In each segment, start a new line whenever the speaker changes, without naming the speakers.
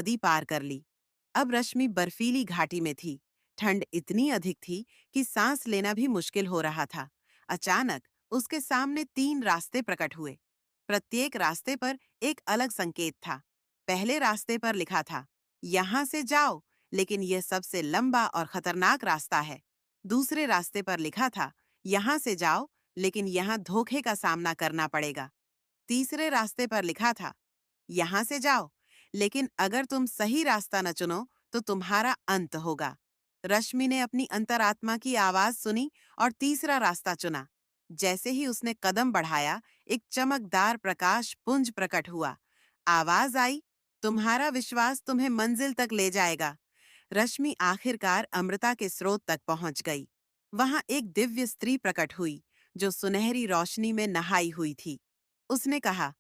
नदी पार कर ली। अब रश्मि बर्फीली घाटी में थी। ठंड इतनी अधिक थी कि सांस लेना भी मुश्किल हो रहा था। अचानक उसके सामने 3 रास्ते प्रकट हुए। प्रत्येक रास्ते पर एक अलग संकेत था। पहले रास्ते पर लिखा था, यहाँ से जाओ, लेकिन यह सबसे लंबा और खतरनाक रास्ता है। दूसरे रास्ते पर लिखा था, यहाँ से जाओ, लेकिन यहाँ धोखे का सामना करना पड़ेगा। तीसरे रास्ते पर लिखा था, यहाँ से जाओ, लेकिन अगर तुम सही रास्ता न चुनो तो तुम्हारा अंत होगा। रश्मि ने अपनी अंतरात्मा की आवाज सुनी और तीसरा रास्ता चुना। जैसे ही उसने कदम बढ़ाया, एक चमकदार प्रकाश पुंज प्रकट हुआ। आवाज आई, तुम्हारा विश्वास तुम्हें मंजिल तक ले जाएगा। रश्मि आखिरकार अमृता के स्रोत तक पहुंच गई। वहां एक दिव्य स्त्री प्रकट हुई, जो सुनहरी रोशनी में नहाई हुई थी। उसने कहा,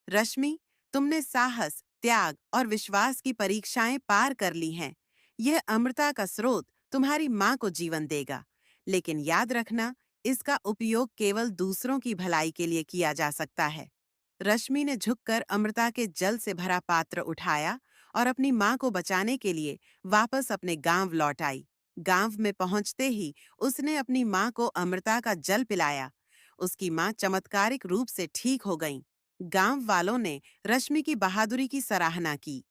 रश्मि, तुमने साहस, त्याग और विश्वास की परीक्षाएं पार कर ली हैं। यह अमृता का स्रोत तुम्हारी माँ को जीवन देगा। लेकिन याद रखना, इसका उपयोग केवल दूसरों की भलाई के लिए किया जा सकता है। रश्मि ने झुककर अमृता के जल से भरा पात्र उठाया और अपनी माँ को बचाने के लिए वापस अपने गांव लौट आई। गांव में पहुंचते ही उसने अपनी माँ को अमृता का जल पिलाया। उसकी माँ चमत्कारिक रूप से ठीक हो गईं। गांव वालों ने रश्मि की बहादुरी की सराहना की।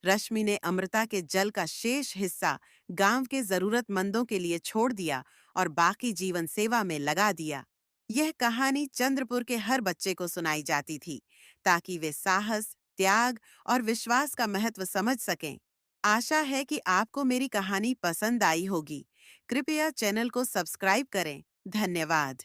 रश्मि ने अमृता के जल का शेष हिस्सा गांव के जरूरतमंदों के लिए छोड़ दिया और बाकी जीवन सेवा में लगा दिया। यह कहानी चंद्रपुर के हर बच्चे को सुनाई जाती थी, ताकि वे साहस, त्याग और विश्वास का महत्व समझ सकें। आशा है कि आपको मेरी कहानी पसंद आई होगी। कृपया चैनल को सब्सक्राइब करें। धन्यवाद।